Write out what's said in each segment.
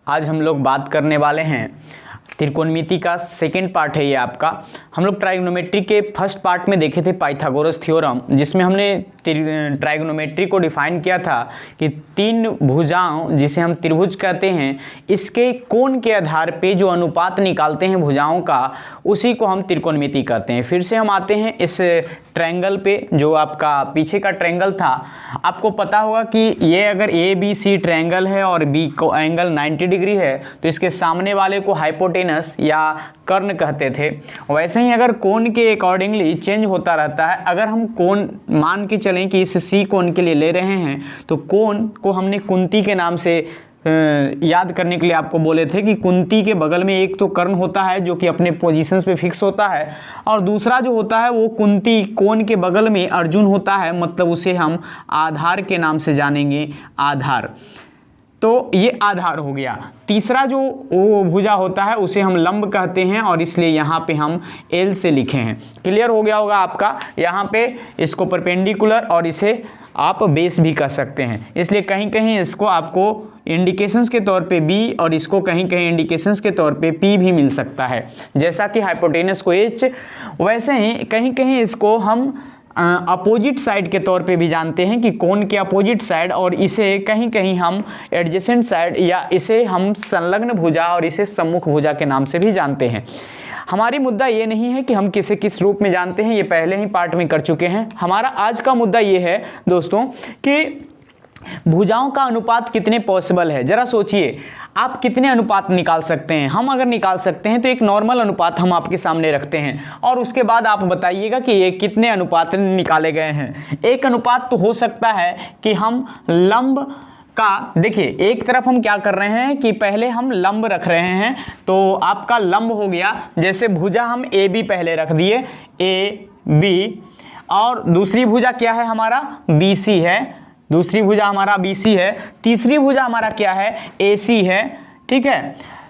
आज हम लोग बात करने वाले हैं त्रिकोणमिति का सेकेंड पार्ट है ये आपका। हम लोग ट्राइगोनोमेट्री के फर्स्ट पार्ट में देखे थे पाइथागोरस थ्योरम, जिसमें हमने ट्राइगोनोमेट्री को डिफाइन किया था कि तीन भुजाओं जिसे हम त्रिभुज कहते हैं, इसके कोण के आधार पे जो अनुपात निकालते हैं भुजाओं का, उसी को हम त्रिकोणमिति कहते हैं। फिर से हम आते हैं इस ट्रायंगल पे, जो आपका पीछे का ट्रायंगल था। आपको पता होगा कि ये अगर ए बी सी ट्रायंगल है और बी को एंगल 90 डिग्री है, तो इसके सामने वाले को हाइपोटेनस या कर्ण कहते थे। वैसे ही अगर कोण के अकॉर्डिंगली चेंज होता रहता है। अगर हम कोण मान के चलें कि इस सी कोण के लिए ले रहे हैं, तो कोण को हमने कुंती के नाम से याद करने के लिए आपको बोले थे कि कुंती के बगल में एक तो कर्ण होता है जो कि अपने पोजीशंस पे फिक्स होता है, और दूसरा जो होता है वो कुंती कोण के बगल में अर्जुन होता है, मतलब उसे हम आधार के नाम से जानेंगे, आधार। तो ये आधार हो गया। तीसरा जो वो भुजा होता है उसे हम लंब कहते हैं, और इसलिए यहाँ पे हम एल से लिखे हैं। क्लियर हो गया होगा आपका। यहाँ पे इसको परपेंडिकुलर और इसे आप बेस भी कह सकते हैं, इसलिए कहीं कहीं इसको आपको इंडिकेशंस के तौर पे बी और इसको कहीं कहीं इंडिकेशंस के तौर पे पी भी मिल सकता है। जैसा कि हाइपोटेनस को एच, वैसे ही कहीं कहीं इसको हम अपोजिट साइड के तौर पे भी जानते हैं कि कोण के अपोजिट साइड, और इसे कहीं कहीं हम एडजेसेंट साइड या इसे हम संलग्न भुजा और इसे सम्मुख भुजा के नाम से भी जानते हैं। हमारी मुद्दा ये नहीं है कि हम किसे किस रूप में जानते हैं, ये पहले ही पार्ट में कर चुके हैं। हमारा आज का मुद्दा ये है दोस्तों कि भुजाओं का अनुपात कितने पॉसिबल है। जरा सोचिए, आप कितने अनुपात निकाल सकते हैं। हम अगर निकाल सकते हैं तो एक नॉर्मल अनुपात हम आपके सामने रखते हैं, और उसके बाद आप बताइएगा कि ये कितने अनुपात निकाले गए हैं। एक अनुपात तो हो सकता है कि हम लंब का, देखिए एक तरफ हम क्या कर रहे हैं कि पहले हम लंब रख रहे हैं, तो आपका लंब हो गया, जैसे भुजा हम ए बी पहले रख दिए, ए बी, और दूसरी भुजा क्या है हमारा, बी सी है, दूसरी भुजा हमारा बी सी है, तीसरी भुजा हमारा क्या है, ए सी है। ठीक है,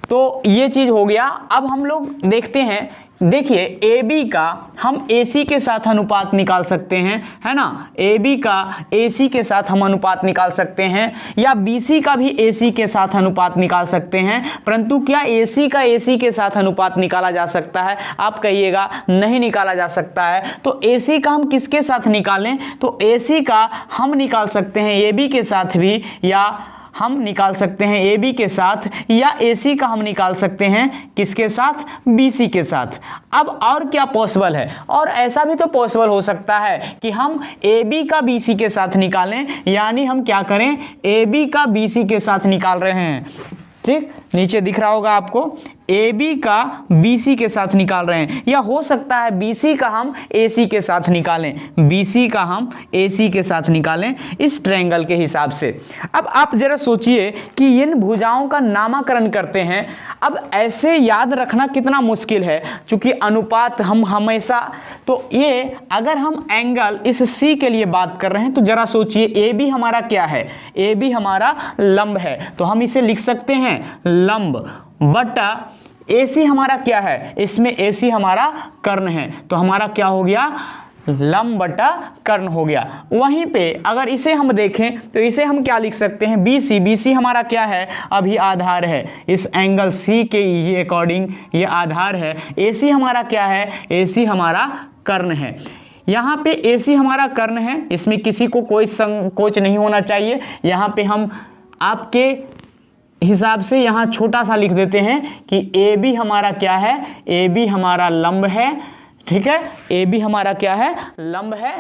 तो ये चीज़ हो गया। अब हम लोग देखते हैं, देखिए ए बी का हम ए सी के साथ अनुपात निकाल सकते हैं, है ना। ए बी का ए सी के साथ हम अनुपात निकाल सकते हैं, या बी सी का भी ए सी के साथ अनुपात निकाल सकते हैं। परंतु क्या ए सी का ए सी के साथ अनुपात निकाला जा सकता है? आप कहिएगा नहीं निकाला जा सकता है। तो ए सी का हम किसके साथ निकालें? तो ए सी का हम निकाल सकते हैं ए बी के साथ भी, या हम निकाल सकते हैं ए बी के साथ, या ए सी का हम निकाल सकते हैं किसके साथ, बी सी के साथ। अब और क्या पॉसिबल है? और ऐसा भी तो पॉसिबल हो सकता है कि हम ए बी का बी सी के साथ निकालें, यानी हम क्या करें, ए बी का बी सी के साथ निकाल रहे हैं। ठीक, नीचे दिख रहा होगा आपको, ए बी का बी सी के साथ निकाल रहे हैं, या हो सकता है बी सी का हम ए सी के साथ निकालें, बी सी का हम ए सी के साथ निकालें इस ट्रायंगल के हिसाब से। अब आप जरा सोचिए कि इन भुजाओं का नामकरण करते हैं। अब ऐसे याद रखना कितना मुश्किल है, क्योंकि अनुपात हम हमेशा, तो ये अगर हम एंगल इस सी के लिए बात कर रहे हैं, तो जरा सोचिए ए बी हमारा क्या है, ए बी हमारा लंब है, तो हम इसे लिख सकते हैं लंब बटा ए सी हमारा क्या है, इसमें ए सी हमारा कर्ण है, तो हमारा क्या हो गया, लंब बटा कर्ण हो गया। वहीं पे अगर इसे हम देखें तो इसे हम क्या लिख सकते हैं, बी सी, बी सी हमारा क्या है, अभी आधार है, इस एंगल सी के ये अकॉर्डिंग ये आधार है। ए सी हमारा क्या है, ए सी हमारा कर्ण है। यहाँ पे ए सी हमारा कर्ण है, इसमें किसी को कोई संकोच नहीं होना चाहिए। यहाँ पे हम आपके हिसाब से यहाँ छोटा सा लिख देते हैं कि ए बी हमारा क्या है, ए बी हमारा लंब है। ठीक है, ए बी हमारा क्या है, लंब है,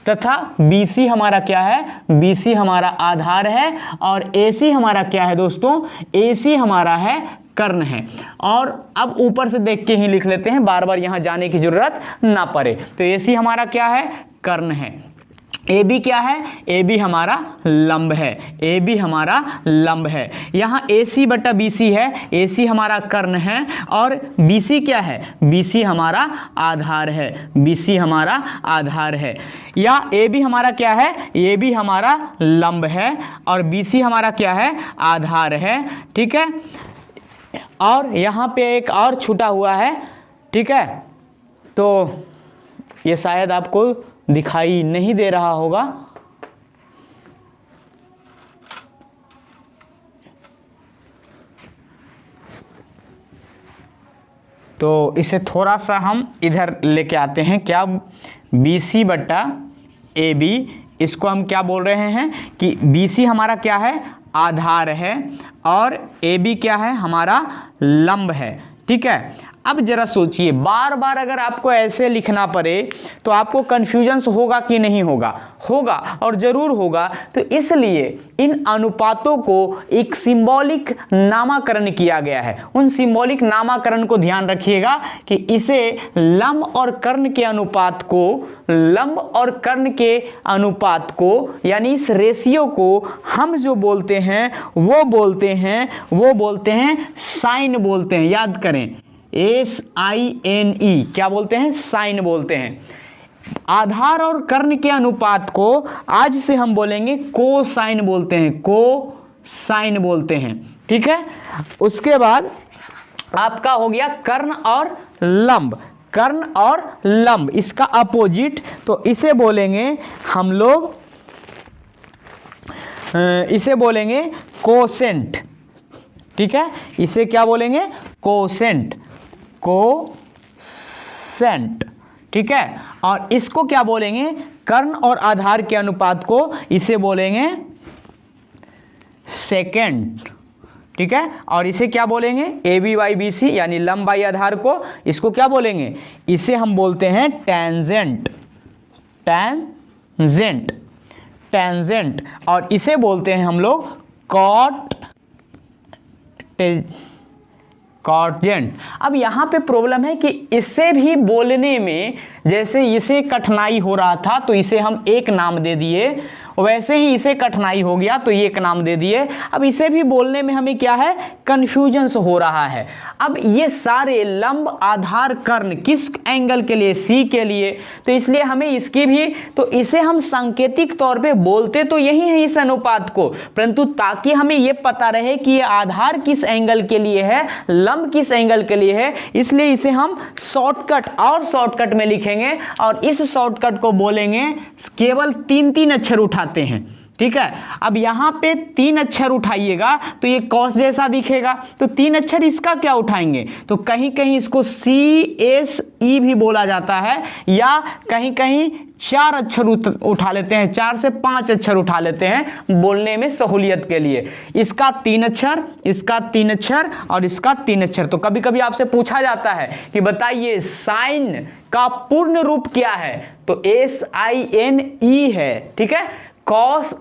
तथा बी सी हमारा क्या है, बी सी हमारा आधार है, और ए सी हमारा क्या है दोस्तों, ए सी हमारा है कर्ण है। और अब ऊपर से देख के ही लिख लेते हैं, बार बार यहाँ जाने की जरूरत ना पड़े। तो ए सी हमारा क्या है, कर्ण है। ए बी क्या है, ए बी हमारा लंब है, ए बी हमारा लंब है। यहाँ ए सी बटा बी सी है, ए सी हमारा कर्ण है, और बी सी क्या है, बी सी हमारा आधार है, बी सी हमारा आधार है। या ए बी हमारा क्या है, ए बी हमारा लंब है, और बी सी हमारा क्या है, आधार है। ठीक है, और यहाँ पे एक और छूटा हुआ है। ठीक है, तो ये शायद आपको दिखाई नहीं दे रहा होगा, तो इसे थोड़ा सा हम इधर लेके आते हैं, क्या BC बटा AB, इसको हम क्या बोल रहे हैं कि BC हमारा क्या है, आधार है, और AB क्या है, हमारा लंब है। ठीक है, अब जरा सोचिए, बार बार अगर आपको ऐसे लिखना पड़े तो आपको कन्फ्यूजन होगा कि नहीं होगा? होगा, और ज़रूर होगा। तो इसलिए इन अनुपातों को एक सिंबॉलिक नामाकरण किया गया है। उन सिंबॉलिक नामाकरण को ध्यान रखिएगा कि इसे लंब और कर्ण के अनुपात को, लंब और कर्ण के अनुपात को, यानी इस रेशियो को हम जो बोलते हैं वो बोलते हैं साइन बोलते हैं। याद करें, SINE क्या बोलते हैं, साइन बोलते हैं। आधार और कर्ण के अनुपात को आज से हम बोलेंगे कोसाइन बोलते हैं, कोसाइन बोलते हैं। ठीक है, उसके बाद आपका हो गया कर्ण और लंब, कर्ण और लंब इसका अपोजिट, तो इसे बोलेंगे हम लोग, इसे बोलेंगे कोसेंट। ठीक है, इसे क्या बोलेंगे, कोसेंट, कोसेंट। ठीक है, और इसको क्या बोलेंगे, कर्ण और आधार के अनुपात को इसे बोलेंगे सेकेंड। ठीक है, और इसे क्या बोलेंगे, AB बाई BC यानी लंब बाई आधार को, इसको क्या बोलेंगे, इसे हम बोलते हैं टेंजेंट, टेंजेंट, टेंजेंट, और इसे बोलते हैं हम लोग कॉटेंट। अब यहाँ पे प्रॉब्लम है कि इसे भी बोलने में, जैसे इसे कठिनाई हो रहा था तो इसे हम एक नाम दे दिए, वैसे ही इसे कठिनाई हो गया तो ये एक नाम दे दिए। अब इसे भी बोलने में हमें क्या है, कन्फ्यूजन हो रहा है। अब ये सारे लंब, आधार, कर्ण किस एंगल के लिए, C के लिए, तो इसलिए हमें इसकी भी, तो इसे हम सांकेतिक तौर पे बोलते तो यही है इस अनुपात को, परंतु ताकि हमें ये पता रहे कि ये आधार किस एंगल के लिए है, लंब किस एंगल के लिए है, इसलिए इसे हम शॉर्टकट और शॉर्टकट में लिखेंगे, और इस शॉर्टकट को बोलेंगे, केवल 3 अक्षर उठाते हैं। ठीक है, अब यहाँ पे 3 अक्षर उठाइएगा तो ये कॉस जैसा दिखेगा, तो 3 अक्षर इसका क्या उठाएंगे, तो कहीं कहीं इसको CSE भी बोला जाता है, या कहीं कहीं 4 अक्षर उठा लेते हैं, 4 से 5 अक्षर उठा लेते हैं बोलने में सहूलियत के लिए। इसका 3 अक्षर, इसका 3 अक्षर और इसका 3 अक्षर। तो कभी कभी आपसे पूछा जाता है कि बताइए साइन का पूर्ण रूप क्या है, तो SINE है। ठीक है, कॉस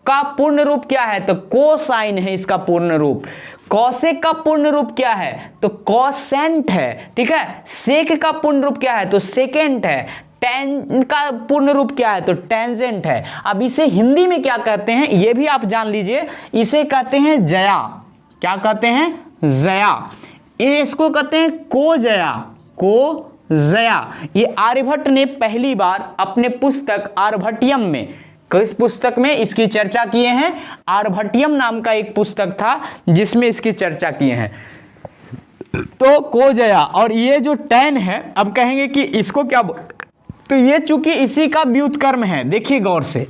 का पूर्ण रूप क्या है, तो कोसाइन है इसका पूर्ण रूप। कॉसेक का पूर्ण रूप क्या है, तो कॉसेंट है। ठीक है, सेक का पूर्ण रूप क्या है, तो सेकेंट है। टेन का पूर्ण रूप क्या है, तो टेंजेंट है। अब इसे हिंदी में क्या कहते हैं ये भी आप जान लीजिए, इसे कहते हैं जया। क्या कहते हैं, जया। इसको कहते हैं कोजया, कोजया। ये आर्यभट्ट ने पहली बार अपने पुस्तक आर्यभट्टियम में, किस पुस्तक में इसकी चर्चा किए हैं, आर्यभट्टियम नाम का एक पुस्तक था जिसमें इसकी चर्चा किए हैं। तो कोजया, और ये जो टेन है, अब कहेंगे कि इसको क्या, तो ये चूंकि इसी का व्युत्क्रम है, देखिए गौर से,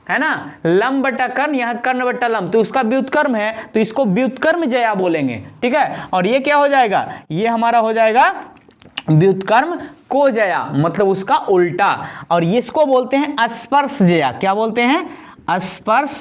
है ना, लंब बटा कर्ण, यहाँ कर्ण बटा लंब, तो उसका व्युत्क्रम है, तो इसको व्युत्क्रम जया बोलेंगे। ठीक है, और ये क्या हो जाएगा, ये हमारा हो जाएगा व्युत्क्रम कोजया, मतलब उसका उल्टा, और इसको बोलते हैं स्पर्श जया। क्या बोलते हैं, स्पर्श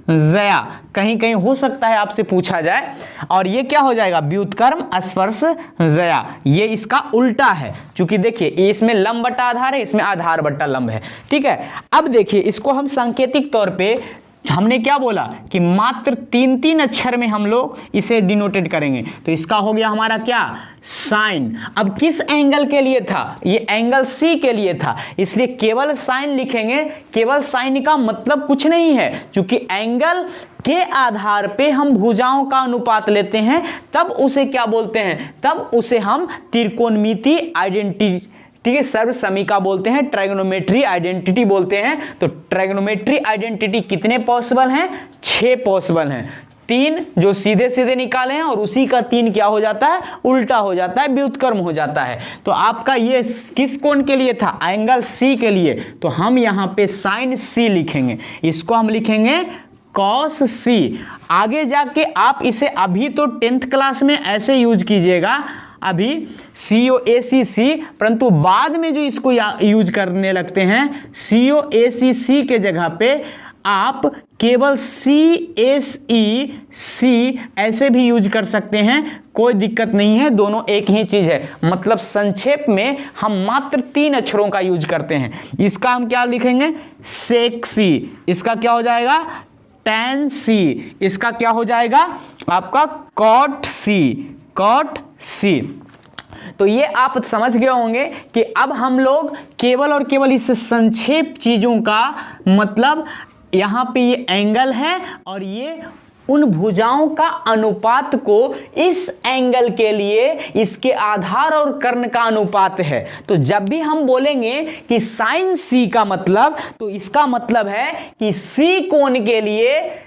जया। कहीं कहीं हो सकता है आपसे पूछा जाए, और ये क्या हो जाएगा, व्युत्क्रम स्पर्श जया, ये इसका उल्टा है। क्योंकि देखिए इसमें लंब बटा आधार है, इसमें आधार बटा लंब है। ठीक है, अब देखिए इसको हम सांकेतिक तौर पे हमने क्या बोला कि मात्र 3 अक्षर में हम लोग इसे डिनोटेड करेंगे। तो इसका हो गया हमारा क्या, साइन। अब किस एंगल के लिए था, ये एंगल C के लिए था, इसलिए केवल साइन लिखेंगे। केवल साइन का मतलब कुछ नहीं है, क्योंकि एंगल के आधार पे हम भुजाओं का अनुपात लेते हैं, तब उसे क्या बोलते हैं, तब उसे हम त्रिकोणमिति आइडेंटिटी, ठीक है, सर्वसमीका बोलते हैं, ट्राइगोनोमेट्री आइडेंटिटी बोलते हैं। तो ट्राइगोनोमेट्री आइडेंटिटी कितने पॉसिबल हैं, 6 पॉसिबल हैं। 3 जो सीधे सीधे निकाले हैं, और उसी का 3 क्या हो जाता है, उल्टा हो जाता है, व्युत्क्रम हो जाता है। तो आपका ये किस कोण के लिए था, एंगल C के लिए, तो हम यहाँ पे साइन C लिखेंगे, इसको हम लिखेंगे कॉस C। आगे जाके आप इसे, अभी तो 10th क्लास में ऐसे यूज कीजिएगा, अभी COACC, परंतु बाद में जो इसको यूज करने लगते हैं COACC के जगह पे आप केवल CSEC ऐसे भी यूज कर सकते हैं, कोई दिक्कत नहीं है, दोनों एक ही चीज है। मतलब संक्षेप में हम मात्र 3 अक्षरों का यूज करते हैं। इसका हम क्या लिखेंगे? सेक्सी। इसका क्या हो जाएगा? टैन सी। इसका क्या हो जाएगा? आपका कॉट सी। Cot C. तो ये आप समझ गए होंगे कि अब हम लोग केवल और केवल इस संक्षेप चीजों का मतलब, यहाँ पे ये एंगल है और ये उन भुजाओं का अनुपात को इस एंगल के लिए इसके आधार और कर्ण का अनुपात है। तो जब भी हम बोलेंगे कि साइन सी का मतलब, तो इसका मतलब है कि सी कोण के लिए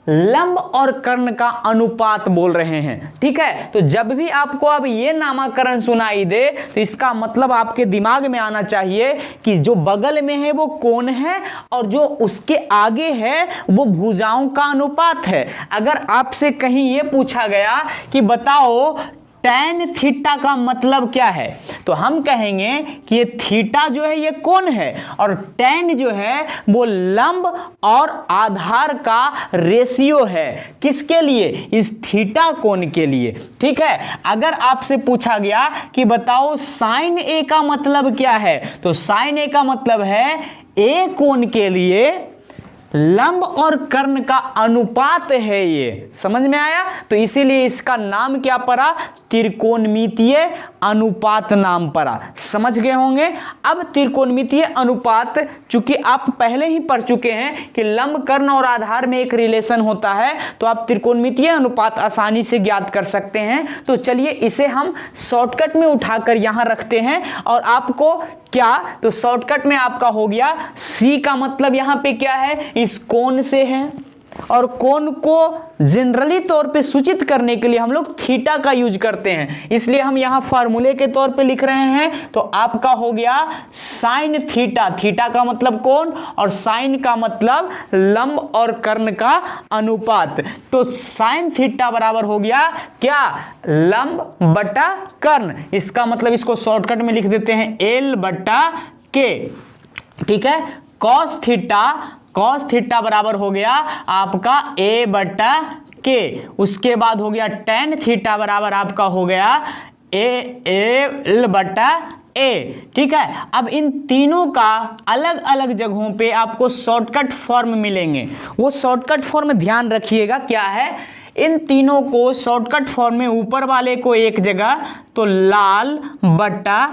लंब और कर्ण का अनुपात बोल रहे हैं। ठीक है, तो जब भी आपको अब ये नामकरण सुनाई दे तो इसका मतलब आपके दिमाग में आना चाहिए कि जो बगल में है वो कोण है और जो उसके आगे है वो भुजाओं का अनुपात है। अगर आपसे कहीं ये पूछा गया कि बताओ टैन थीटा का मतलब क्या है, तो हम कहेंगे कि ये थीटा जो है ये कोण है और टैन जो है वो लंब और आधार का रेशियो है। किसके लिए? इस थीटा कोण के लिए। ठीक है, अगर आपसे पूछा गया कि बताओ साइन ए का मतलब क्या है, तो साइन ए का मतलब है ए कोण के लिए लंब और कर्ण का अनुपात है। ये समझ में आया? तो इसीलिए इसका नाम क्या पड़ा? त्रिकोणमितीय अनुपात नाम पड़ा। समझ गए होंगे। अब त्रिकोणमितीय अनुपात चूंकि आप पहले ही पढ़ चुके हैं कि लंब, कर्ण और आधार में एक रिलेशन होता है, तो आप त्रिकोणमितीय अनुपात आसानी से ज्ञात कर सकते हैं। तो चलिए इसे हम शॉर्टकट में उठाकर यहां रखते हैं और आपको क्या, तो शॉर्टकट में आपका हो गया सी का मतलब यहां पे क्या है? इस कोण से है और कोण को जनरली तौर पे सूचित करने के लिए हम लोग थीटा का यूज करते हैं, इसलिए हम यहां फार्मूले के तौर पे लिख रहे हैं। तो आपका हो गया साइन थीटा। थीटा का मतलब कोण और साइन का मतलब लंब और कर्ण का अनुपात। तो साइन थीटा बराबर हो गया क्या? लंब बटा कर्ण। इसका मतलब इसको शॉर्टकट में लिख देते हैं L बटा K। ठीक है, कॉस थीटा बराबर हो गया आपका A बटा K। उसके बाद हो गया टैन थीटा बराबर आपका हो गया L बटा A। ठीक है, अब इन तीनों का अलग अलग जगहों पे आपको शॉर्टकट फॉर्म मिलेंगे। वो शॉर्टकट फॉर्म ध्यान रखिएगा क्या है। इन तीनों को शॉर्टकट फॉर्म में ऊपर वाले को एक जगह तो लाल बटा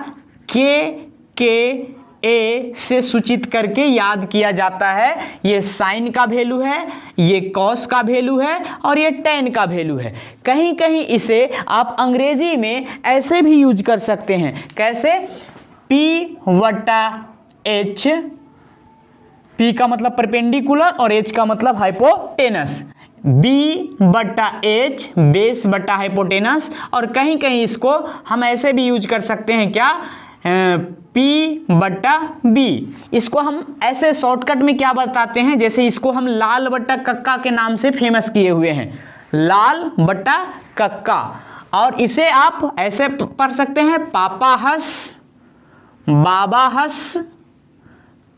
के ए से सूचित करके याद किया जाता है। ये साइन का वैल्यू है, ये कॉस का वैल्यू है और ये टैन का वैल्यू है। कहीं कहीं इसे आप अंग्रेजी में ऐसे भी यूज कर सकते हैं। कैसे? P बटा H। P का मतलब परपेंडिकुलर और H का मतलब हाइपोटेनस। B बटा H बेस बटा हाइपोटेनस। और कहीं कहीं इसको हम ऐसे भी यूज कर सकते हैं क्या? P बटा B। इसको हम ऐसे शॉर्टकट में क्या बताते हैं, जैसे इसको हम लाल बटा कक्का के नाम से फेमस किए हुए हैं, लाल बटा कक्का। और इसे आप ऐसे पढ़ सकते हैं, पापा हंस बाबा हंस,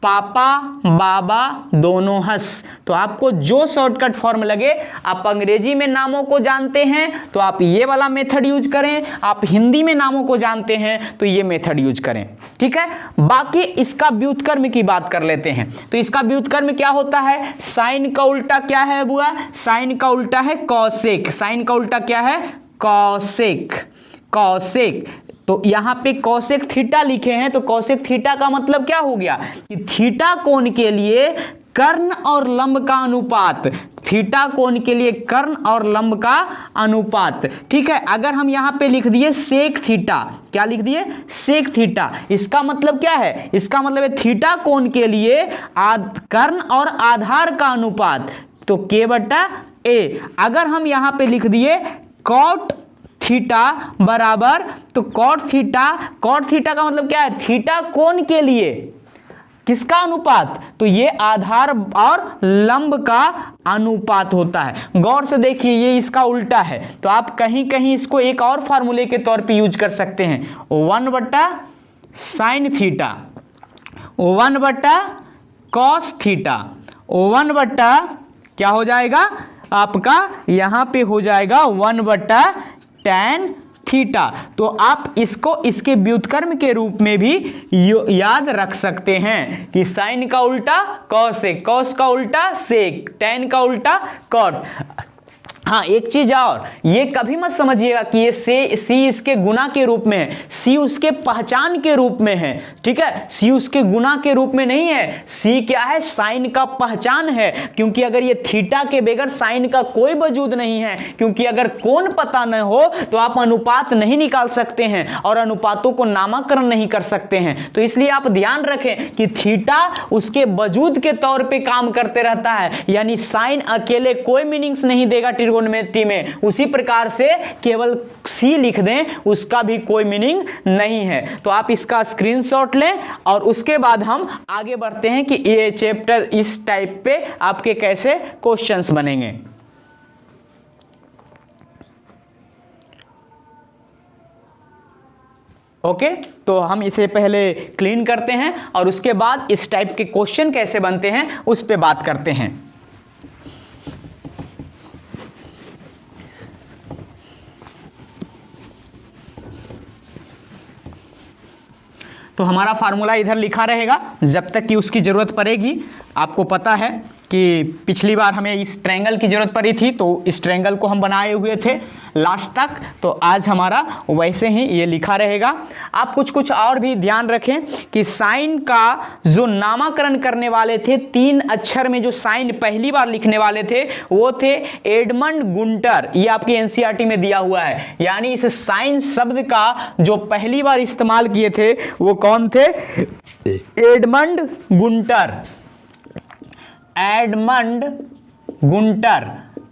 पापा बाबा दोनों हंस। तो आपको जो शॉर्टकट फॉर्म लगे, आप अंग्रेजी में नामों को जानते हैं तो आप ये वाला मेथड यूज करें, आप हिंदी में नामों को जानते हैं तो ये मेथड यूज करें। ठीक है, बाकी इसका व्युत्क्रम की बात कर लेते हैं। तो इसका व्युत्क्रम क्या होता है? साइन का उल्टा क्या है बुआ? साइन का उल्टा है कॉसेक। साइन का उल्टा क्या है? कॉसेक। कॉसेक। तो यहाँ पे कॉसेक थीटा लिखे हैं, तो कॉसेक थीटा का मतलब क्या हो गया कि थीटा कोण के लिए कर्ण और लंब का अनुपात। थीटा कोण के लिए कर्ण और लंब का अनुपात। ठीक है, अगर हम यहाँ पे लिख दिए सेक थीटा, क्या लिख दिए? Sec theta. इसका मतलब क्या है? इसका मतलब है थीटा कोण के लिए कर्ण और आधार का अनुपात, तो K बटा A। अगर हम यहाँ पे लिख दिए कॉट थीटा बराबर, तो कॉट थीटा का मतलब क्या है? थीटा कोण के लिए किसका अनुपात? तो ये आधार और लंब का अनुपात होता है। गौर से देखिए, ये इसका उल्टा है, तो आप कहीं कहीं इसको एक और फार्मूले के तौर पे यूज कर सकते हैं, 1/sin थीटा, 1/cos थीटा, 1/ क्या हो जाएगा आपका, यहां पे हो जाएगा 1/tan थीटा। तो आप इसको इसके व्युत्क्रम के रूप में भी याद रख सकते हैं कि साइन का उल्टा कॉस सेक, कॉस का उल्टा सेक, टैन का उल्टा कॉट। हाँ, एक चीज और, ये कभी मत समझिएगा कि ये सी इसके गुना के रूप में है, सी उसके पहचान के रूप में है, ठीक है, सी उसके गुना के रूप में नहीं है। सी क्या है? साइन का पहचान है, क्योंकि अगर ये थीटा के बगैर साइन का कोई वजूद नहीं है, क्योंकि अगर कोण पता न हो तो आप अनुपात नहीं निकाल सकते हैं और अनुपातों को नामकरण नहीं कर सकते हैं। तो इसलिए आप ध्यान रखें कि थीटा उसके वजूद के तौर पे काम करते रहता है, यानी साइन अकेले कोई मीनिंग्स नहीं देगा ट्रिगोनोमेट्री में। उसी प्रकार से केवल सी लिख दें, उसका भी कोई मीनिंग नहीं है। तो आप इसका स्क्रीनशॉट लें और उसके बाद हम आगे बढ़ते हैं कि ये चैप्टर इस टाइप पे आपके कैसे क्वेश्चंस बनेंगे। ओके, तो हम इसे पहले क्लीन करते हैं और उसके बाद इस टाइप के क्वेश्चन कैसे बनते हैं उस पे बात करते हैं। तो हमारा फार्मूला इधर लिखा रहेगा जब तक कि उसकी ज़रूरत पड़ेगी। आपको पता है कि पिछली बार हमें इस ट्रायंगल की ज़रूरत पड़ी थी, तो इस ट्रायंगल को हम बनाए हुए थे लास्ट तक, तो आज हमारा वैसे ही ये लिखा रहेगा। आप कुछ और भी ध्यान रखें कि साइन का जो नामकरण करने वाले थे, 3 अक्षर में जो साइन पहली बार लिखने वाले थे वो थे एडमंड गुंटर। ये आपके एनसीईआरटी में दिया हुआ है, यानी इस साइन शब्द का जो पहली बार इस्तेमाल किए थे वो कौन थे? Edmund Gunter, Edmund Gunter.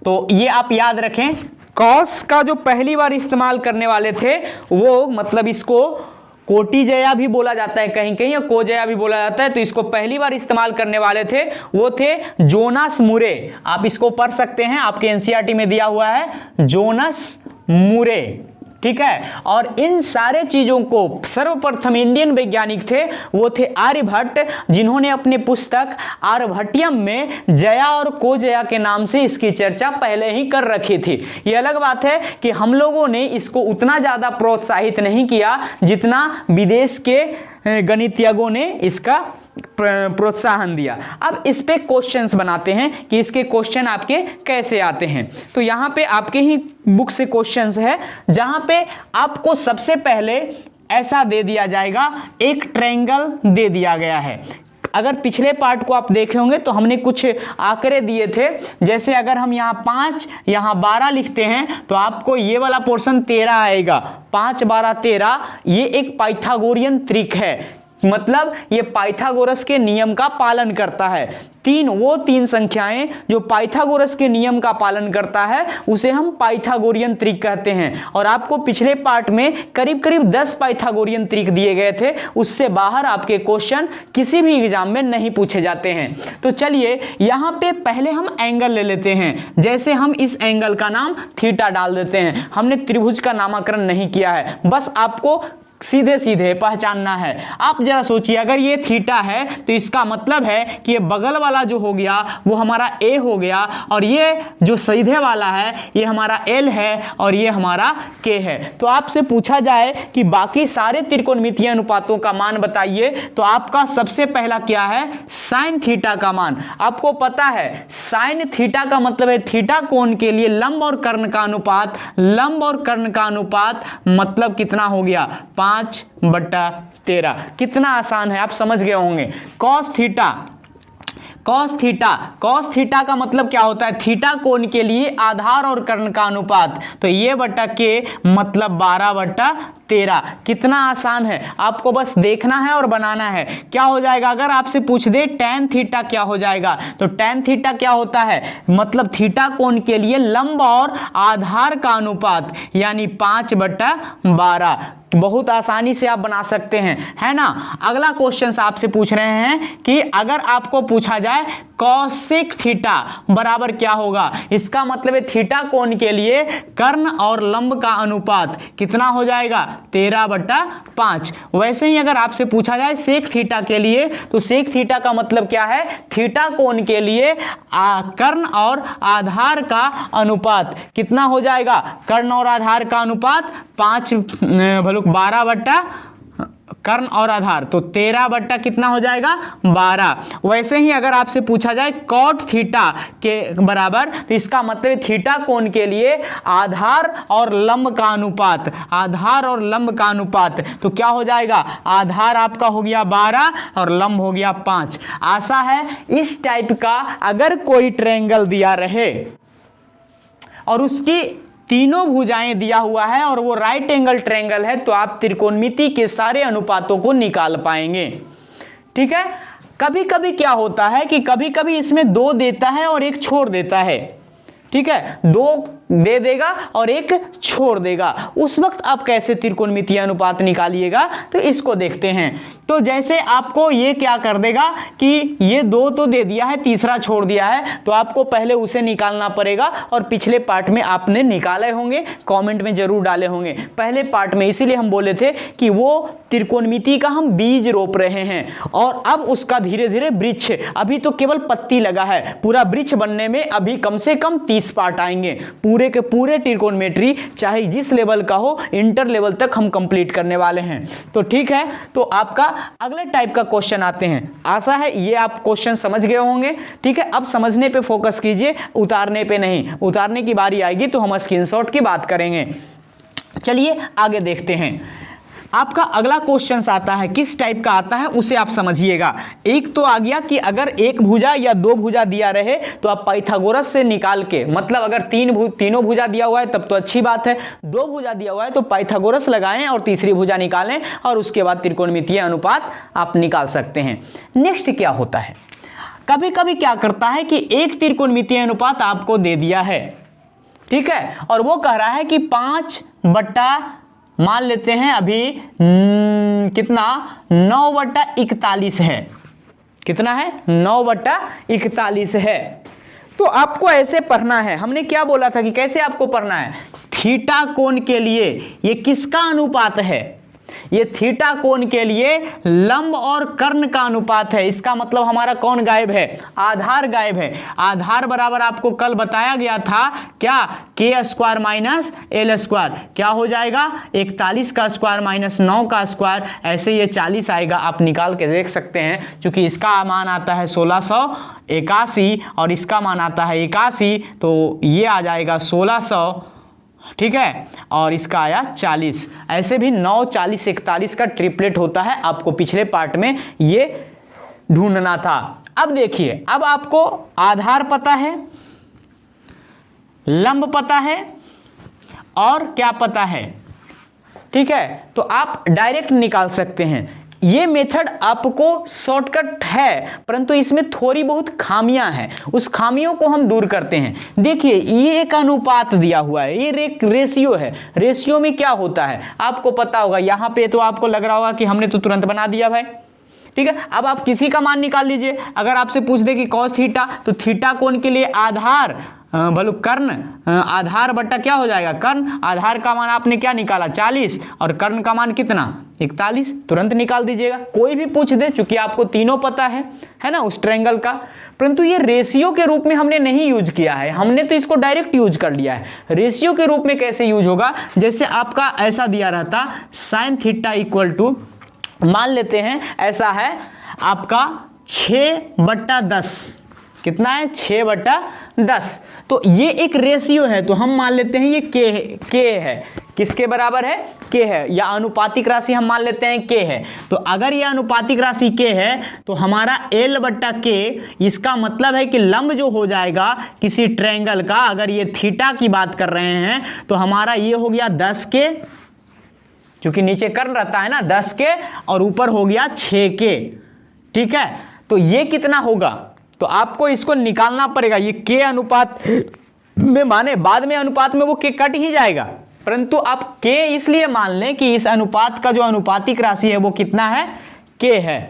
तो ये आप याद रखें। कॉस का जो पहली बार इस्तेमाल करने वाले थे वो, मतलब इसको कोटिजया भी बोला जाता है कहीं कहीं, या कोजया भी बोला जाता है, तो इसको पहली बार इस्तेमाल करने वाले थे वो थे जोनास मुरे। आप इसको पढ़ सकते हैं, आपके एनसीईआरटी में दिया हुआ है जोनास मुरे, ठीक है। और इन सारे चीजों को सर्वप्रथम इंडियन वैज्ञानिक थे वो थे आर्यभट्ट, जिन्होंने अपने पुस्तक आर्यभट्टियम में जया और कोजया के नाम से इसकी चर्चा पहले ही कर रखी थी। ये अलग बात है कि हम लोगों ने इसको उतना ज्यादा प्रोत्साहित नहीं किया जितना विदेश के गणितज्ञों ने इसका प्रोत्साहन दिया। अब इस पे क्वेश्चंस बनाते हैं कि इसके क्वेश्चन आपके कैसे आते हैं। तो यहाँ पे आपके ही बुक से क्वेश्चंस है, जहाँ पे आपको सबसे पहले ऐसा दे दिया जाएगा, एक ट्रायंगल दे दिया गया है। अगर पिछले पार्ट को आप देखे होंगे तो हमने कुछ आंकड़े दिए थे, जैसे अगर हम यहाँ 5 यहाँ 12 लिखते हैं तो आपको ये वाला पोर्शन 13 आएगा। 5 12 13 ये एक पाइथागोरियन ट्रिक है, मतलब ये पाइथागोरस के नियम का पालन करता है। वो तीन संख्याएं जो पाइथागोरस के नियम का पालन करता है उसे हम पाइथागोरियन त्रिक कहते हैं। और आपको पिछले पार्ट में करीब करीब 10 पाइथागोरियन त्रिक दिए गए थे, उससे बाहर आपके क्वेश्चन किसी भी एग्जाम में नहीं पूछे जाते हैं। तो चलिए यहाँ पे पहले हम एंगल ले लेते हैं। जैसे हम इस एंगल का नाम थीटा डाल देते हैं, हमने त्रिभुज का नामकरण नहीं किया है, बस आपको सीधे सीधे पहचानना है। आप जरा सोचिए, अगर ये थीटा है तो इसका मतलब है कि ये बगल वाला जो हो गया वो हमारा ए हो गया, और ये जो सीधे वाला है ये हमारा एल है, और ये हमारा के है। तो आपसे पूछा जाए कि बाकी सारे त्रिकोणमितीय अनुपातों का मान बताइए, तो आपका सबसे पहला क्या है? साइन थीटा का मान। आपको पता है साइन थीटा का मतलब है थीटा कोण के लिए लंब और कर्ण का अनुपात। लंब और कर्ण का अनुपात मतलब कितना हो गया? 5/13। कितना आसान है, आप समझ गए होंगे। Cos theta, cos theta, cos theta का मतलब क्या होता है? थीटा कोण के लिए आधार और कर्ण का अनुपात। तो ये बटा के मतलब 12/13 13। कितना आसान है, आपको बस देखना है और बनाना है। क्या हो जाएगा अगर आपसे पूछ दे tan थीटा क्या हो जाएगा, तो tan थीटा क्या होता है, मतलब थीटा कोण के लिए लंब और आधार का अनुपात, यानी 5/12। बहुत आसानी से आप बना सकते हैं, है ना। अगला क्वेश्चन आपसे पूछ रहे हैं कि अगर आपको पूछा जाए कॉसेक थीटा बराबर क्या होगा, इसका मतलब है थीटा कोण के लिए कर्ण और लंब का अनुपात कितना हो जाएगा, 13/5। वैसे ही अगर आपसे पूछा जाए सेक थीटा के लिए, तो सेक थीटा का मतलब क्या है, थीटा कोण के लिए कर्ण और आधार का अनुपात कितना हो जाएगा, कर्ण और आधार का अनुपात 12 कर्ण और आधार, तो 13 कितना हो जाएगा, 12। वैसे ही अगर आपसे पूछा जाए कॉट थीटा के बराबर, तो इसका मतलब थीटा कोण के लिए आधार और लंब का अनुपात, आधार और लंब का अनुपात, तो क्या हो जाएगा, आधार आपका हो गया 12 और लंब हो गया 5। आशा है इस टाइप का अगर कोई ट्रायंगल दिया रहे और उसकी तीनों भुजाएं दिया हुआ है और वो राइट एंगल ट्रायंगल है, तो आप त्रिकोणमिति के सारे अनुपातों को निकाल पाएंगे। ठीक है। कभी कभी क्या होता है कि कभी कभी इसमें 2 देता है और 1 छोड़ देता है। ठीक है, 2 दे देगा और 1 छोड़ देगा, उस वक्त आप कैसे त्रिकोणमितीय अनुपात निकालिएगा, तो इसको देखते हैं। तो जैसे आपको ये क्या कर देगा कि ये 2 तो दे दिया है, तीसरा छोड़ दिया है, तो आपको पहले उसे निकालना पड़ेगा। और पिछले पार्ट में आपने निकाले होंगे, कमेंट में जरूर डाले होंगे पहले पार्ट में, इसीलिए हम बोले थे कि वो त्रिकोणमिति का हम बीज रोप रहे हैं और अब उसका धीरे धीरे वृक्ष, अभी तो केवल पत्ती लगा है, पूरा वृक्ष बनने में अभी कम से कम 30 पार्ट आएंगे। पूरे के पूरे त्रिकोणमिति चाहे जिस लेवल का हो, इंटर लेवल तक हम कंप्लीट करने वाले हैं। तो ठीक है, तो आपका अगले टाइप का क्वेश्चन आते हैं। आशा है ये आप क्वेश्चन समझ गए होंगे। ठीक है, अब समझने पे फोकस कीजिए, उतारने पे नहीं। उतारने की बारी आएगी तो हम स्क्रीनशॉट की बात करेंगे। चलिए आगे देखते हैं। आपका अगला क्वेश्चन आता है, किस टाइप का आता है उसे आप समझिएगा। एक तो आ गया कि अगर 1 भुजा या 2 भुजा दिया रहे तो आप पाइथागोरस से निकाल के, मतलब अगर तीनों भुजा दिया हुआ है तब तो अच्छी बात है, 2 भुजा दिया हुआ है तो पाइथागोरस लगाएं और तीसरी भुजा निकालें और उसके बाद त्रिकोणमितीय अनुपात आप निकाल सकते हैं। नेक्स्ट क्या होता है, कभी कभी क्या करता है कि एक त्रिकोणमितीय अनुपात आपको दे दिया है, ठीक है, और वो कह रहा है कि 5 मान लेते हैं अभी कितना 9/41 है। कितना है, 9/41 है। तो आपको ऐसे पढ़ना है, हमने क्या बोला था कि कैसे आपको पढ़ना है, थीटा कोण के लिए ये किसका अनुपात है, ये थीटा कोण के लिए लंब और कर्ण का अनुपात है। इसका मतलब हमारा कौन गायब है, आधार गायब है। आधार बराबर आपको कल बताया गया था क्या, k² माइनस l², क्या हो जाएगा 41 का स्क्वायर माइनस 9 का स्क्वायर, ऐसे ये 40 आएगा। आप निकाल के देख सकते हैं, क्योंकि इसका मान आता है 1681 और इसका मान आता है 81, तो ये आ जाएगा 1600, ठीक है, और इसका आया 40। ऐसे भी 9, 40, 41 का ट्रिपलेट होता है, आपको पिछले पार्ट में ये ढूंढना था। अब देखिए, अब आपको आधार पता है, लंब पता है और क्या पता है, ठीक है, तो आप डायरेक्ट निकाल सकते हैं। ये मेथड आपको शॉर्टकट है, परंतु इसमें थोड़ी बहुत खामियां हैं, उस खामियों को हम दूर करते हैं। देखिए, ये एक अनुपात दिया हुआ है, ये एक रेशियो है। रेशियो में क्या होता है आपको पता होगा, यहाँ पे तो आपको लग रहा होगा कि हमने तो तुरंत बना दिया भाई, ठीक है। अब आप किसी का मान निकाल लीजिए। अगर आपसे पूछ दे कि cos थीटा, तो थीटा कोण के लिए आधार कर्ण, आधार बट्टा क्या हो जाएगा, कर्ण। आधार का मान आपने क्या निकाला 40 और कर्ण का मान कितना 41, तुरंत निकाल दीजिएगा। कोई भी पूछ दे, चूंकि आपको तीनों पता है ना उस ट्रायंगल का। परंतु ये रेशियो के रूप में हमने नहीं यूज किया है, हमने तो इसको डायरेक्ट यूज कर लिया है। रेशियो के रूप में कैसे यूज होगा, जैसे आपका ऐसा दिया रहता sin थीटा इक्वल टू, मान लेते हैं ऐसा है आपका 6/10, कितना है 6/10, तो ये एक रेशियो है, तो हम मान लेते हैं ये k है, किसके बराबर है, k है, या अनुपातिक राशि हम मान लेते हैं k है। तो अगर ये अनुपातिक राशि k है तो हमारा l/k, इसका मतलब है कि लंब जो हो जाएगा किसी ट्रायंगल का, अगर ये थीटा की बात कर रहे हैं तो हमारा ये हो गया 10k, क्योंकि नीचे कर्ण रहता है ना 10 के और ऊपर हो गया 6 के। ठीक है, तो ये कितना होगा, तो आपको इसको निकालना पड़ेगा। ये के अनुपात में माने बाद में अनुपात में वो के कट ही जाएगा, परंतु आप के इसलिए मान लें कि इस अनुपात का जो अनुपातिक राशि है वो कितना है, के है।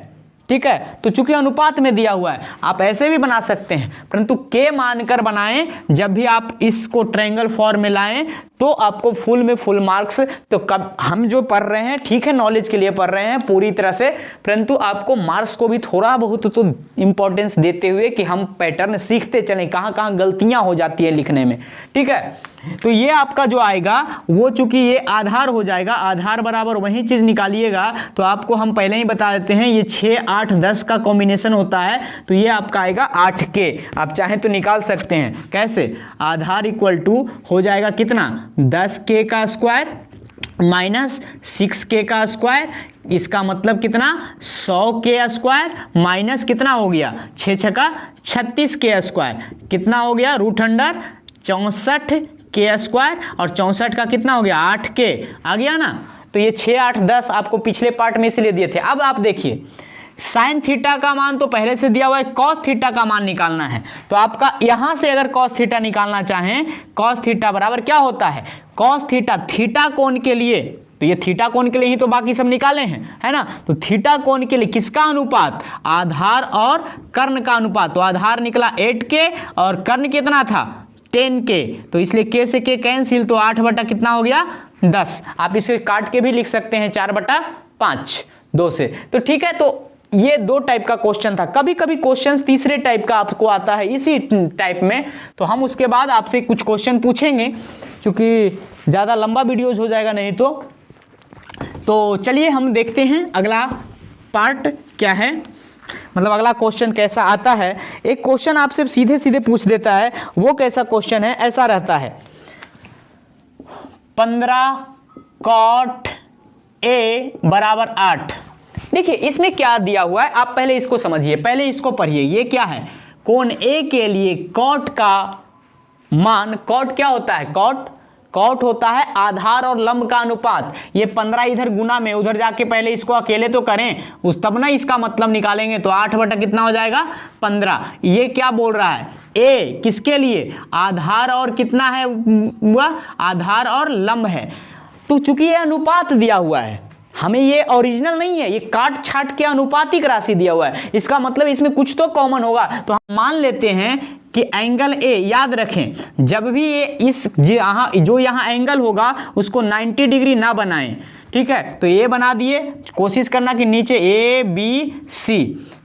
ठीक है, तो चूंकि अनुपात में दिया हुआ है आप ऐसे भी बना सकते हैं, परंतु के मानकर बनाएं। जब भी आप इसको ट्रायंगल फॉर्म में लाएं तो आपको फुल में फुल मार्क्स। तो कब हम जो पढ़ रहे हैं ठीक है नॉलेज के लिए पढ़ रहे हैं पूरी तरह से, परंतु आपको मार्क्स को भी थोड़ा बहुत तो इंपॉर्टेंस देते हुए कि हम पैटर्न सीखते चलें, कहाँ कहाँ गलतियाँ हो जाती है लिखने में। ठीक है, तो ये आपका जो आएगा वो चूंकि ये आधार हो जाएगा, आधार बराबर वही चीज़ निकालिएगा। तो आपको हम पहले ही बता देते हैं ये 6, 8, 10 का कॉम्बिनेशन होता है, तो ये आपका आएगा 8 के। आप चाहें तो निकाल सकते हैं कैसे, आधार इक्वल टू हो जाएगा कितना, 10 के का स्क्वायर माइनस 6 के का स्क्वायर, इसका मतलब कितना 100 के स्क्वायर माइनस कितना हो गया 6 छका 36 के स्क्वायर, कितना हो गया रूट अंडर 64 के स्क्वायर, और 64 का कितना हो गया 8 के आ गया ना। तो ये 6, 8, 10 आपको पिछले पार्ट में इसलिए दिए थे। अब आप देखिए साइन थीटा का मान तो पहले से दिया हुआ है, कॉस थीटा का मान निकालना है। तो आपका यहां से अगर कॉस थीटा निकालना चाहें, कॉस थीटा बराबर क्या होता है, कॉस थीटा थीटा कोण के लिए, तो ये थीटा कोण के लिए ही तो बाकी सब निकाले हैं, है ना। तो थीटा कोण के लिए किसका अनुपात, आधार और कर्ण का अनुपात। तो आधार निकला 8 के और कर्ण कितना था 10 के, तो इसलिए के से के कैंसिल, तो 8 बटा कितना हो गया 10। आप इसे काट के भी लिख सकते हैं 4/5 2 से। तो ठीक है, तो ये 2 टाइप का क्वेश्चन था। कभी कभी क्वेश्चन तीसरे टाइप का आपको आता है इसी टाइप में, तो हम उसके बाद आपसे कुछ क्वेश्चन पूछेंगे, क्योंकि ज़्यादा लंबा वीडियोज हो जाएगा नहीं तो चलिए हम देखते हैं अगला पार्ट क्या है, मतलब अगला क्वेश्चन कैसा आता है। एक क्वेश्चन आपसे सीधे सीधे पूछ देता है, वो कैसा क्वेश्चन है, ऐसा रहता है 15 cot A बराबर 8। देखिए इसमें क्या दिया हुआ है, आप पहले इसको समझिए, पहले इसको पढ़िए। ये क्या है, कोण A के लिए कॉट का मान, कॉट क्या होता है, कॉट होता है आधार और लंब का अनुपात। ये 15 इधर गुना में, उधर जाके पहले इसको अकेले तो करें उस तब ना इसका मतलब निकालेंगे। तो 8 बटा कितना हो जाएगा 15। ये क्या बोल रहा है, ए किसके लिए, आधार और कितना है वह, आधार और लंब है। तो चूंकि ये अनुपात दिया हुआ है, हमें ये ओरिजिनल नहीं है, ये काट छाट के अनुपातिक राशि दिया हुआ है, इसका मतलब इसमें कुछ तो कॉमन होगा। तो हम मान लेते हैं कि एंगल ए, याद रखें जब भी ये इस जो यहाँ एंगल होगा उसको 90 डिग्री ना बनाएं। ठीक है, तो ये बना दिए, कोशिश करना कि नीचे ABC।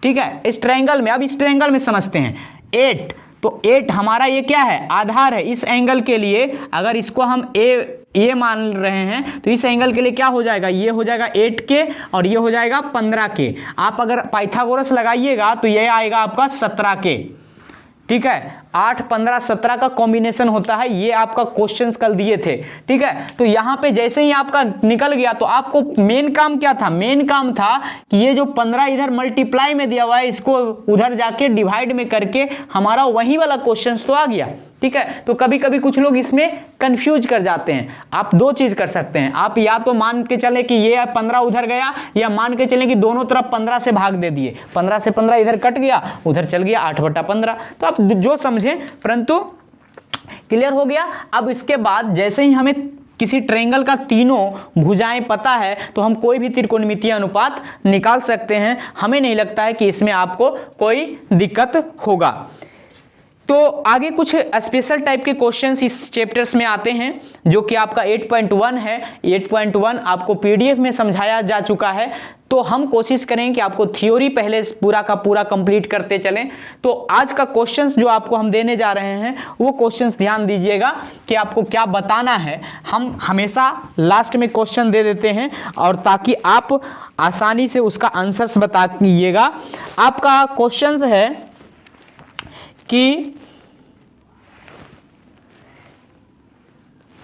ठीक है, इस ट्रायंगल में, अब इस ट्रायंगल में समझते हैं 8, तो 8 हमारा ये क्या है, आधार है। इस एंगल के लिए अगर इसको हम ए मान रहे हैं तो इस एंगल के लिए क्या हो जाएगा, ये हो जाएगा 8 के और ये हो जाएगा 15 के। आप अगर पाइथागोरस लगाइएगा तो ये आएगा आपका 17 के। ठीक है, 8, 15, 17 का कॉम्बिनेशन होता है, ये आपका क्वेश्चंस कल दिए थे। ठीक है, तो यहाँ पे जैसे ही आपका निकल गया तो आपको मेन काम क्या था, मेन काम था कि ये जो 15 इधर मल्टीप्लाई में दिया हुआ है इसको उधर जाके डिवाइड में करके हमारा वही वाला क्वेश्चंस तो आ गया। ठीक है, तो कभी कभी कुछ लोग इसमें कंफ्यूज कर जाते हैं। आप 2 चीज कर सकते हैं, आप या तो मान के चले कि ये 15 उधर गया, या मान के चले कि दोनों तरफ 15 से भाग दे दिए, 15 से 15 इधर कट गया, उधर चल गया 8 बटा 15। तो आप जो समझें, परंतु क्लियर हो गया। अब इसके बाद जैसे ही हमें किसी ट्रायंगल का तीनों भुजाएं पता है तो हम कोई भी त्रिकोणमितीय अनुपात निकाल सकते हैं। हमें नहीं लगता है कि इसमें आपको कोई दिक्कत होगा। तो आगे कुछ स्पेशल टाइप के क्वेश्चंस इस चैप्टर्स में आते हैं, जो कि आपका 8.1 है। 8.1 आपको पीडीएफ में समझाया जा चुका है, तो हम कोशिश करें कि आपको थ्योरी पहले पूरा का पूरा कंप्लीट करते चलें। तो आज का क्वेश्चंस जो आपको हम देने जा रहे हैं वो क्वेश्चंस ध्यान दीजिएगा कि आपको क्या बताना है। हम हमेशा लास्ट में क्वेश्चन दे देते हैं और ताकि आप आसानी से उसका आंसर्स बताइएगा। आपका क्वेश्चंस है कि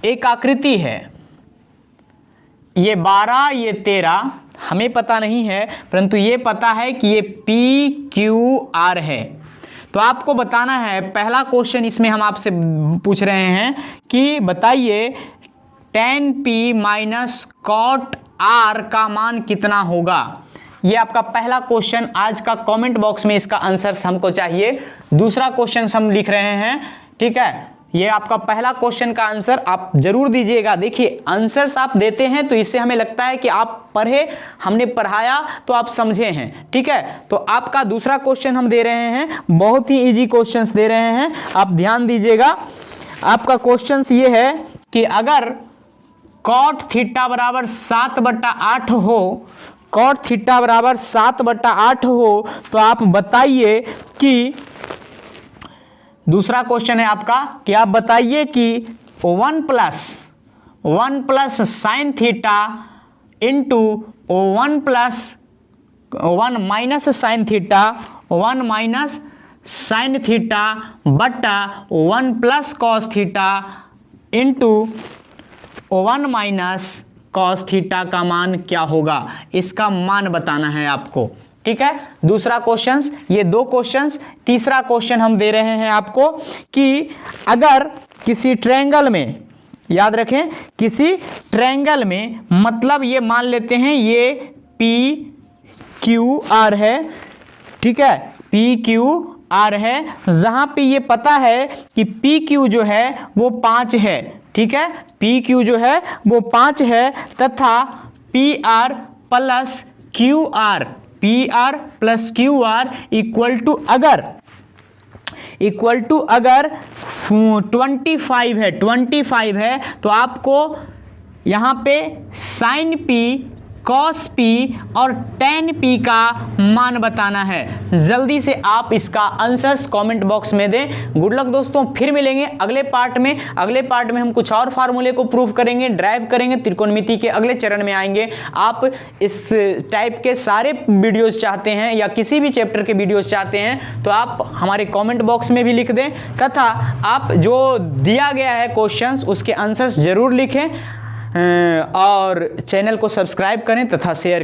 एक आकृति है, ये 12 ये 13 हमें पता नहीं है, परंतु ये पता है कि ये PQR है। तो आपको बताना है, पहला क्वेश्चन इसमें हम आपसे पूछ रहे हैं कि बताइए tan p minus cot r का मान कितना होगा। ये आपका पहला क्वेश्चन आज का कमेंट बॉक्स में इसका आंसर हमको चाहिए। दूसरा क्वेश्चन हम लिख रहे हैं, ठीक है। ये आपका पहला क्वेश्चन का आंसर आप जरूर दीजिएगा। देखिए आंसर्स आप देते हैं तो इससे हमें लगता है कि आप पढ़े, हमने पढ़ाया तो आप समझे हैं, ठीक है। तो आपका दूसरा क्वेश्चन हम दे रहे हैं, बहुत ही इजी क्वेश्चंस दे रहे हैं, आप ध्यान दीजिएगा। आपका क्वेश्चन ये है कि अगर कॉट थीटा बराबर 7/8 हो, कॉट थीटा बराबर 7/8 हो तो आप बताइए कि, दूसरा क्वेश्चन है आपका कि आप बताइए कि 1 plus sine theta into 1 minus sine theta, 1 minus sine theta बटा 1 plus cos theta into 1 minus cos theta का मान क्या होगा, इसका मान बताना है आपको, ठीक है। दूसरा क्वेश्चंस, ये दो क्वेश्चंस। तीसरा क्वेश्चन हम दे रहे हैं आपको कि अगर किसी ट्रायंगल में, याद रखें किसी ट्रायंगल में, मतलब ये मान लेते हैं ये पी क्यू आर है, ठीक है, पी क्यू आर है, जहां पे ये पता है कि पी क्यू जो है वो 5 है, ठीक है, पी क्यू जो है वो 5 है, तथा P R plus Q R, P R plus Q R equal to अगर 25 है तो आपको यहाँ पे साइन पी, कॉस पी और टेन पी का मान बताना है। जल्दी से आप इसका आंसर्स कमेंट बॉक्स में दें। गुड लक दोस्तों, फिर मिलेंगे अगले पार्ट में। अगले पार्ट में हम कुछ और फार्मूले को प्रूव करेंगे, ड्राइव करेंगे, त्रिकोणमिति के अगले चरण में आएंगे। आप इस टाइप के सारे वीडियोज़ चाहते हैं या किसी भी चैप्टर के वीडियोज़ चाहते हैं तो आप हमारे कॉमेंट बॉक्स में भी लिख दें, तथा आप जो दिया गया है क्वेश्चंस उसके आंसर्स ज़रूर लिखें और चैनल को सब्सक्राइब करें तथा शेयर करें।